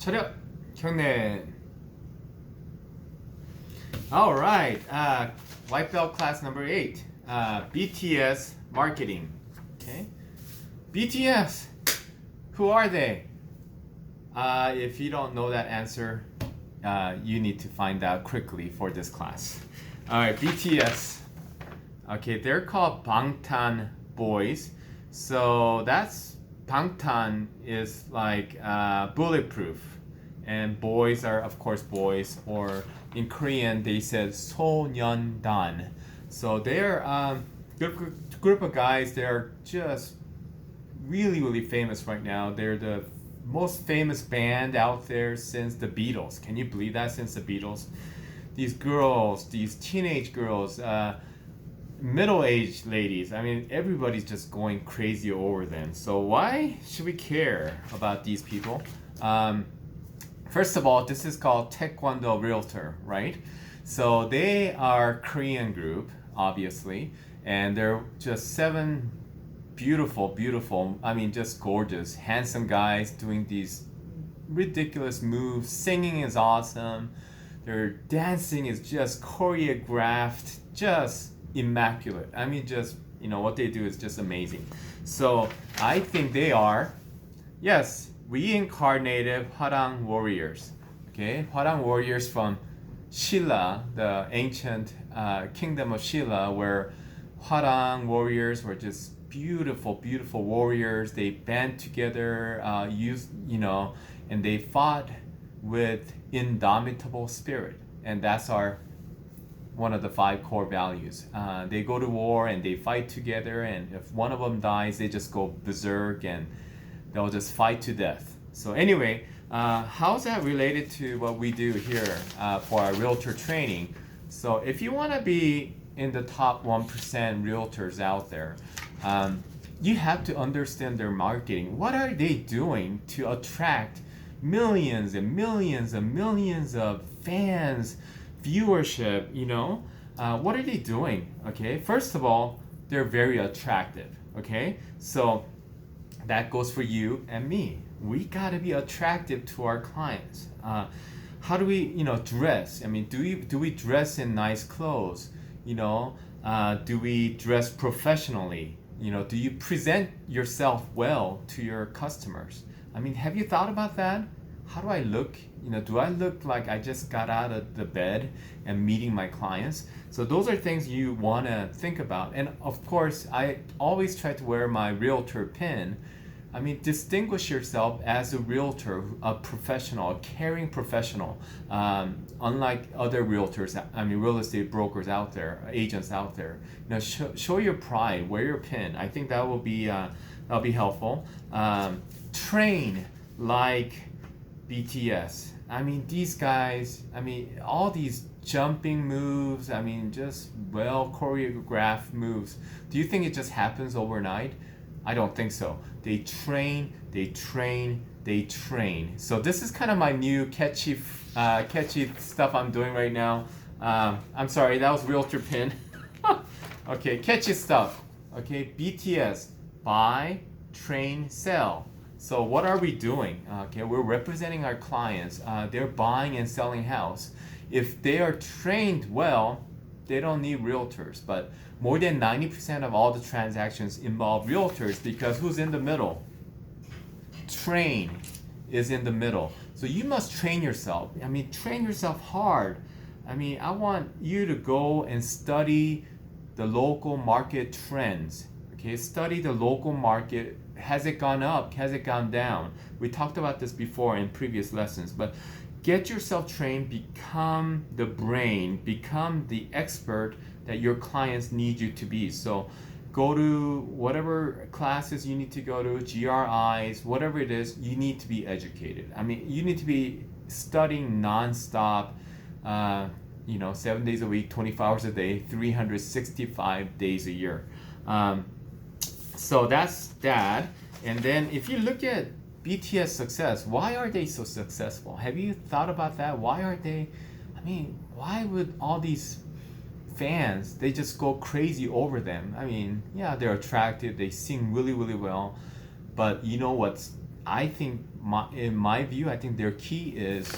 차렷! 경례. Alright, white belt class number 8, BTS marketing. Okay, BTS, who are they? If you don't know that answer, you need to find out quickly for this class. Alright, BTS. Okay, they're called Bangtan Boys. So that's Bangtan is like bulletproof, and boys are of course boys, or in Korean they said 소년단. So they're group of guys. They're just really famous right now. They're the most famous band out there since the Beatles. Can you believe that? Since the Beatles, these girls, these teenage girls, middle-aged ladies, I mean, everybody's just going crazy over them. So why should we care about these people? First of all, this is called Taekwondo REALTOR, right? So they are Korean group, obviously, and they're just 7 beautiful, I mean, just gorgeous, handsome guys doing these ridiculous moves. Singing is awesome. Their dancing is just choreographed, just immaculate. I mean, just, what they do is just amazing. So I think they are, yes, reincarnated Hwarang warriors. Okay, Hwarang warriors from Shilla, the ancient kingdom of Shilla, where Hwarang warriors were just beautiful warriors. They band together, and they fought with indomitable spirit, and that's one of the 5 core values. They go to war and they fight together, and if one of them dies, they just go berserk and they'll just fight to death. So anyway, how's that related to what we do here for our realtor training? So if you want to be in the top 1% realtors out there, you have to understand their marketing. What are they doing to attract millions and millions and millions of fans, viewership? What are they doing? Okay, first of all, they're very attractive. Okay, so that goes for you and me. We got to be attractive to our clients. How do we dress? I mean, do we dress in nice clothes? Do we dress professionally? Do you present yourself well to your customers? I mean, have you thought about that? How do I look? Do I look like I just got out of the bed and meeting my clients? So those are things you want to think about. And of course, I always try to wear my realtor pin. I mean, distinguish yourself as a realtor, a professional, a caring professional. Unlike other realtors, I mean, real estate brokers out there, agents out there. Show your pride. Wear your pin. I think that will be that'll be helpful. Train like BTS. I mean, these guys. I mean, all these jumping moves. I mean, just well choreographed moves. Do you think it just happens overnight? I don't think so. They train. So this is kind of my new catchy stuff I'm doing right now. I'm sorry, that was realtor pin. Okay, catchy stuff. Okay, BTS, buy, train, sell. So what are we doing? Okay, we're representing our clients. They're buying and selling house. If they are trained well, they don't need realtors. But more than 90% of all the transactions involve realtors, because who's in the middle? Train is in the middle. So you must train yourself. I mean, train yourself hard. I mean, I want you to go and study the local market trends. Okay, study the local market. Has it gone up? Has it gone down? We talked about this before in previous lessons, but get yourself trained, become the brain, become the expert that your clients need you to be. So go to whatever classes you need to go to, GRIs, whatever it is, you need to be educated. I mean, you need to be studying nonstop, 7 days a week, 24 hours a day, 365 days a year. So that's that. And then if you look at BTS success, why are they so successful? Have you thought about that? Why are they, why would all these fans, they just go crazy over them? I mean, yeah, they're attractive, they sing really well, but you know what's I think, in my view, I think their key is,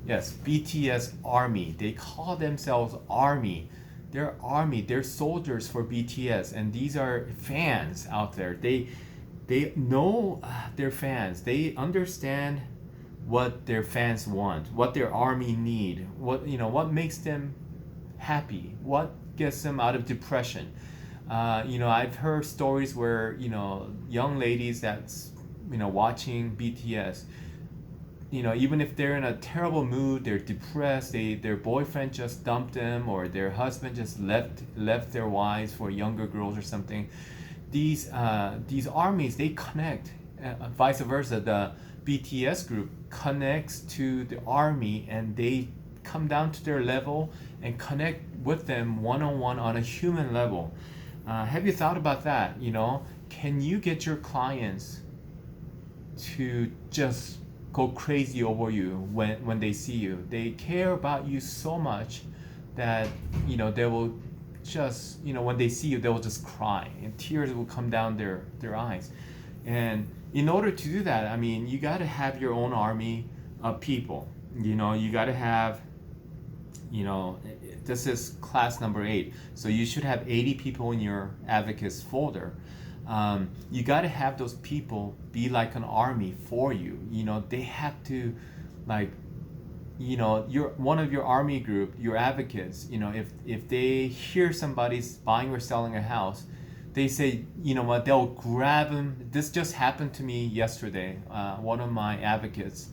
yes, BTS Army. They call themselves Army. They're Army. They're soldiers for BTS, and these are fans out there. They know their fans. They understand what their fans want, what their army need, what makes them happy, what gets them out of depression. I've heard stories where young ladies that's watching BTS, even if they're in a terrible mood, they're depressed, their boyfriend just dumped them, or their husband just left their wives for younger girls or something. These armies, they connect, vice versa. The BTS group connects to the army, and they come down to their level and connect with them one-on-one on a human level. Have you thought about that? Can you get your clients to just go crazy over you when they see you? They care about you so much that they will just when they see you, they will just cry, and tears will come down their eyes. And in order to do that, I mean, you got to have your own army of people. You got to have, this is class number 8, so you should have 80 people in your advocates folder. You got to have those people be like an army for you. They have to, like, you're one of your army group, your advocates. If they hear somebody's buying or selling a house, they say, what, they'll grab them. This just happened to me yesterday. One of my advocates,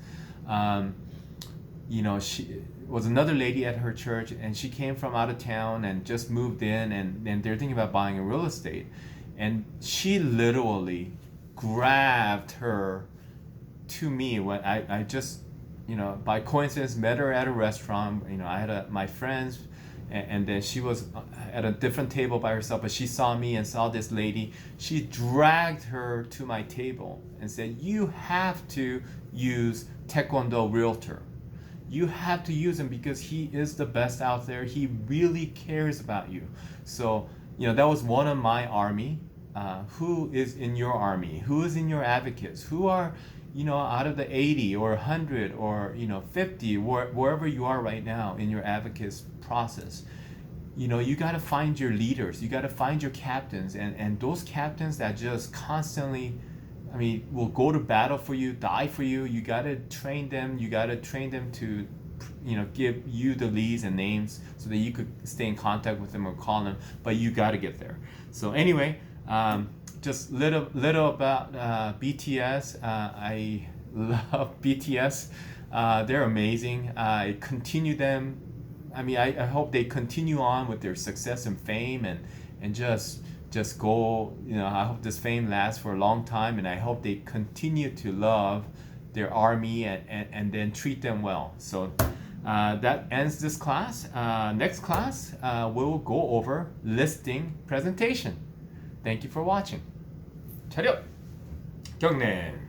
she was another lady at her church, and she came from out of town and just moved in, and they're thinking about buying a real estate. And she literally grabbed her to me when I just, by coincidence met her at a restaurant. I had my friends, and then she was at a different table by herself, but she saw me and saw this lady. She dragged her to my table and said, "You have to use Taekwondo REALTOR. You have to use him because he is the best out there. He really cares about you." So, that was one of my army. Who is in your army? Who is in your advocates? Who are, out of the 80 or 100 or, 50, wherever you are right now in your advocates process? You got to find your leaders. You got to find your captains, and those captains that just constantly, will go to battle for you, die for you. You got to train them. You got to train them to, give you the leads and names so that you could stay in contact with them or call them. But you got to get there. So anyway, just little about BTS. I love BTS. They're amazing. I continue them. I hope they continue on with their success and fame, and just go. I hope this fame lasts for a long time, and I hope they continue to love their army and then treat them well. So that ends this class. Next class, we'll go over listing presentation. Thank you for watching. 차렷! 경례!